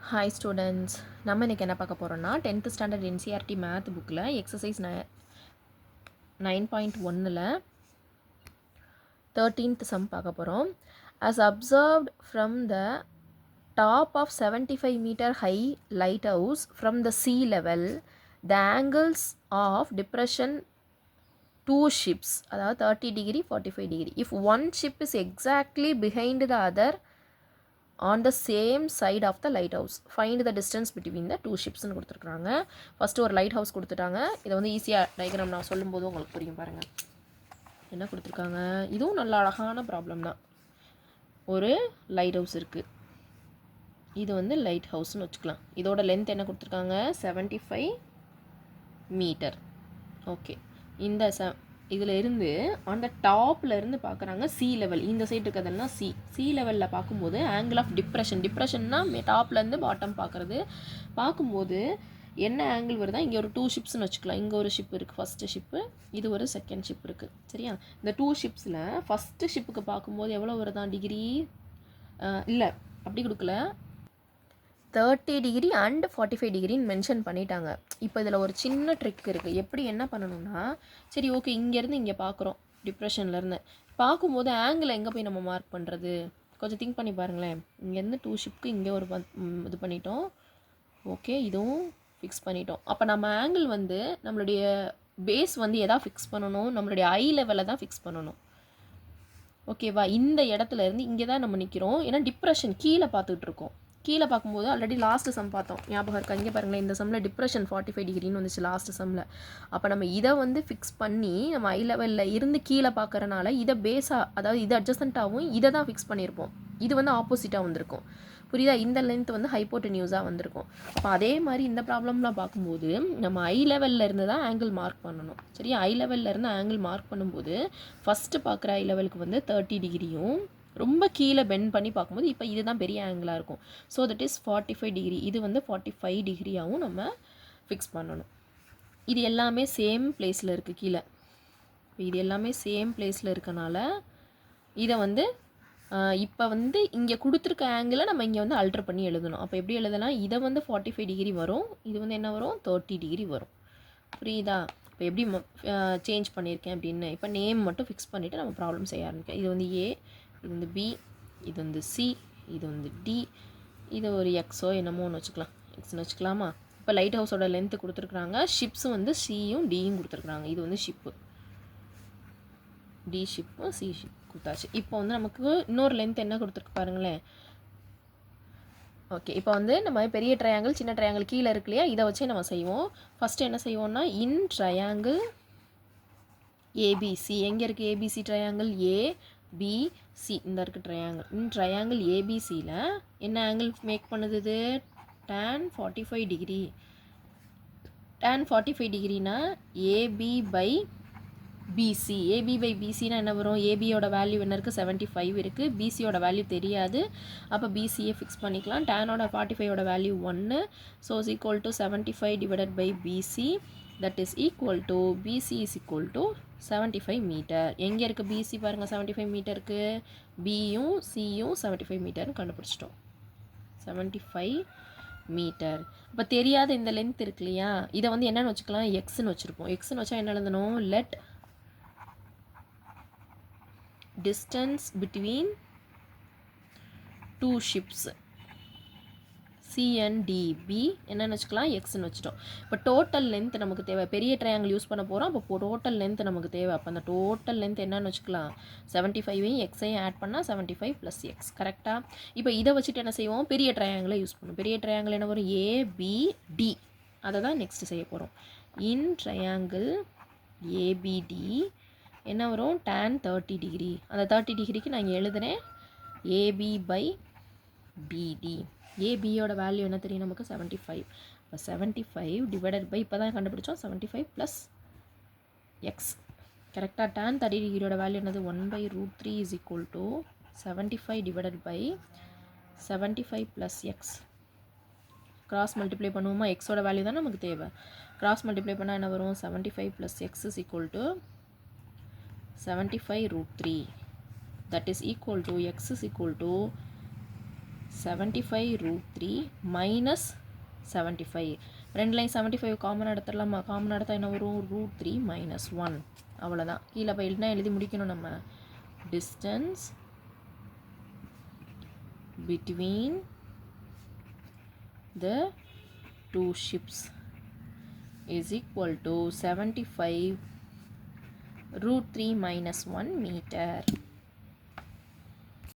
Hi students, நம்ம இன்னைக்கு என்ன பார்க்க போறோம்னா 10th standard NCERT math bookல exercise 9.1ல 13th sum பார்க்க போறோம். As observed from the top of 75 meter high lighthouse from the sea level, the angles of depression two ships அதாவது 30 degree 45 degree. If one ship is exactly behind the other on the same side of the lighthouse, find the distance between the two ships னு கொடுத்துருக்காங்க. First ஒரு light house கொடுத்துட்டாங்க. இதை வந்து ஈஸியாக diagram நான் சொல்லும்போது உங்களுக்கு புரியும் பாருங்கள். என்ன கொடுத்துருக்காங்க, இதுவும் நல்ல அழகான ப்ராப்ளம் தான். ஒரு லைட் ஹவுஸ் இருக்குது, இது வந்து லைட் ஹவுஸ்னு வச்சுக்கலாம். இதோட லென்த் என்ன கொடுத்துருக்காங்க, 75 மீட்டர். ஓகே, இந்த இதில் இருந்து அந்த டாப்பில் இருந்து பார்க்குறாங்க சி லெவல். இந்த சைடு இருக்கிறதெல்லாம் சி லெவலில் பார்க்கும்போது ஆங்கிள் ஆஃப் டிப்ரெஷன்னா டாப்லேருந்து பாட்டம் பார்க்கும்போது என்ன ஆங்கிள் வருதா, இங்கே ஒரு 2 ஷிப்ஸ்னு வச்சுக்கலாம். இங்கே ஒரு ஷிப் இருக்குது, ஃபஸ்ட்டு ஷிப்பு, இது ஒரு செகண்ட் ஷிப் இருக்குது. சரியா, இந்த 2 ஷிப்ஸில் ஃபஸ்ட்டு ஷிப்புக்கு பார்க்கும்போது எவ்வளோ வருதான் டிகிரி, இல்லை அப்படி கொடுக்கல, 30 டிகிரி அண்ட் 45 டிகிரின்னு மென்ஷன் பண்ணிட்டாங்க. இப்போ இதில் ஒரு சின்ன ட்ரிக் இருக்குது. எப்படி என்ன பண்ணணும்னா, சரி ஓகே, இங்கேருந்து இங்கே பார்க்குறோம், டிப்ரெஷன்லேருந்து பார்க்கும்போது ஆங்கிள் எங்கே போய் நம்ம மார்க் பண்ணுறது, கொஞ்சம் திங்க் பண்ணி பாருங்களேன். இங்கேருந்து 2 ஷிப்க்கு இங்கே ஒரு இது பண்ணிட்டோம். ஓகே, இதுவும் ஃபிக்ஸ் பண்ணிட்டோம். அப்போ நம்ம ஆங்கிள் வந்து நம்மளுடைய பேஸ் வந்து எதா ஃபிக்ஸ் பண்ணணும், நம்மளுடைய ஐ லெவலில் தான் ஃபிக்ஸ் பண்ணணும். ஓகேவா, இந்த இடத்துல இருந்து இங்கே தான் நம்ம நிற்கிறோம். ஏன்னா டிப்ரெஷன் கீழே பார்த்துட்டு இருக்கோம். கீழே பார்க்கும்போது ஆல்ரெடி லாஸ்ட் சம் பார்த்தோம், ஞாபகம் இருக்கா? இங்கே பாருங்களேன், இந்த சம்மில் டிப்ரெஷன் 45 டிகிரின்னு வந்துச்சு லாஸ்ட் சம்மில். அப்போ நம்ம இதை வந்து ஃபிக்ஸ் பண்ணி நம்ம ஐ லெவலில் இருந்து கீழே பார்க்குறனால இதை பேஸாக, அதாவது இது அட்ஜஸ்டண்ட்டாகவும் இதை தான் ஃபிக்ஸ் பண்ணியிருப்போம். இது வந்து ஆப்போசிட்டாக வந்திருக்கும். புரியுதா? இந்த லென்த் வந்து ஹைப்போட்டென்யூஸாக வந்திருக்கும். அப்போ அதே மாதிரி இந்த ப்ராப்ளம்லாம் பார்க்கும்போது நம்ம ஐ லெவலில் இருந்து தான் ஆங்கிள் மார்க் பண்ணணும். சரியா, ஐ லெவலில் இருந்து ஆங்கிள் மார்க் பண்ணும்போது ஃபஸ்ட்டு பார்க்குற ஐ லெவலுக்கு வந்து 30 டிகிரியும், ரொம்ப கீழே பெண்ட் பண்ணி பார்க்கும்போது இப்போ இதுதான் பெரிய ஆங்கிளாக இருக்கும். So that is 45 degree. இது வந்து 45 டிகிரியாகவும் நம்ம ஃபிக்ஸ் பண்ணணும். இது எல்லாமே சேம் பிளேஸில் இருக்குது கீழே. இது எல்லாமே சேம் பிளேஸில் இருக்கனால இதை வந்து இப்போ வந்து இங்கே கொடுத்துருக்க ஆங்கிளை நம்ம இங்கே வந்து அல்டர் பண்ணி எழுதணும். அப்போ எப்படி எழுதலாம், இதை வந்து 45 டிகிரி வரும், இது வந்து என்ன வரும், 30 டிகிரி வரும். புரியுதா? இப்போ எப்படி சேஞ்ச் பண்ணியிருக்கேன் அப்படின்னு இப்போ நேம் மட்டும் ஃபிக்ஸ் பண்ணிவிட்டு நம்ம ப்ராப்ளம் செய்ய ஆரம்பிக்கேன். இது வந்து ஏ, இது வந்து பி, இது வந்து சி, இது வந்து டி, இது ஒரு எக்ஸோ என்னமோ ஒன்று வச்சுக்கலாம், எக்ஸ்னு வச்சுக்கலாமா? இப்போ லைட் ஹவுஸோட லென்த்து கொடுத்துருக்குறாங்க, ஷிப்ஸும் வந்து சியும் டியும் கொடுத்துருக்குறாங்க. இது வந்து ship, D ship, C ship கொடுத்தாச்சு. இப்போ வந்து நமக்கு இன்னொரு லென்த் என்ன கொடுத்துருக்கு பாருங்களேன். ஓகே, இப்போ வந்து நம்ம பெரிய ட்ரையாங்கிள் சின்ன ட்ரையாங்கிள் கீழே இருக்கு இல்லையா, இதை வச்சே நம்ம செய்வோம். ஃபஸ்ட்டு என்ன செய்வோம்னா, இன் ட்ரையாங்கிள் ஏபிசி, எங்கே இருக்குது ஏபிசி ட்ரையாங்கிள், ஏபிசி இந்த இருக்குது ட்ரையாங்கிள். இன் ட்ரையாங்கிள் ஏபிசியில் என்ன ஆங்கிள் மேக் பண்ணுது, இது tan 45 டிகிரி. tan 45 டிகிரினா AB by BC. AB by பிசினா என்ன வரும், ஏபியோட வேல்யூ என்ன இருக்குது, 75 இருக்குது, பிசியோட வேல்யூ தெரியாது. அப்போ பிசியை ஃபிக்ஸ் பண்ணிக்கலாம். டேனோட 45ஓட value 1, so is equal to 75 divided by BC, that is equal to BC is equal to 75 metre. எங்கே இருக்குது பிசி பாருங்கள், 75 மீட்டருக்கு, பியும் சியும் 75 மீட்டர்னு கண்டுபிடிச்சிட்டோம். 75 மீட்டர். இப்போ தெரியாத இந்த லென்த் இருக்கு இல்லையா, இதை வந்து என்னென்னு வச்சுக்கலாம், எக்ஸ்ன்னு வச்சுருப்போம். எக்ஸ்ன்னு வச்சா என்ன எழுதணும், let distance between two ships C and D B என்னன்னு வச்சுக்கலாம், எக்ஸ்ன்னு வச்சுட்டோம். இப்போ டோட்டல் லென்த் நமக்கு தேவை, பெரிய ட்ரையாங்கிள் யூஸ் பண்ண போகிறோம். அப்போ டோட்டல் லென்த் நமக்கு தேவை. அப்போ அந்த டோட்டல் லென்த் என்னன்னு வச்சுக்கலாம், 75ஐயும் எக்ஸையும் ஆட் பண்ணால் 75 + எக்ஸ். கரெக்டாக? இப்போ இதை வச்சுட்டு என்ன செய்வோம், பெரிய ட்ரையாங்கிளை யூஸ் பண்ணுவோம். பெரிய ட்ரையாங்கிள் என்ன வரும், ஏபிடி. அதை தான் நெக்ஸ்ட் செய்ய போகிறோம். இன் ட்ரையாங்கிள் ஏபிடி என்ன வரும், tan 30 டிகிரி. அந்த 30 டிகிரிக்கு நான் இங்கே எழுதுகிறேன் ஏபி பை பிடி. ஏபியோட வேல்யூ என்ன தெரியும் நமக்கு, 75. இப்போ 75 டிவைடட் பை, இப்போ தான் கண்டுபிடிச்சோம், 75 + எக்ஸ். கரெக்டாக? tan 30 டிகிரியோட வேல்யூ என்னது, 1/√3 is equal to 75 divided by 75 + x. Cross multiply பண்ணுவோமா, எக்ஸோட வேல்யூ தான் நமக்கு தேவை. கிராஸ் மல்டிப்ளை பண்ணால் என்ன வரும், 75 + X is equal to 75√3, that is equal to x is equal to 75 root 3 minus 75. ரெண்டு லைன் 75 காமன் எடுத்துடலாமா? காமன் எடுத்தால் என்ன வரும்? root 3 minus 1. அவ்வளோதான். கீழே போயிட்டுனா எழுதி முடிக்கணும் நம்ம. distance between the two ships is equal to 75 root 3 minus 1 meter.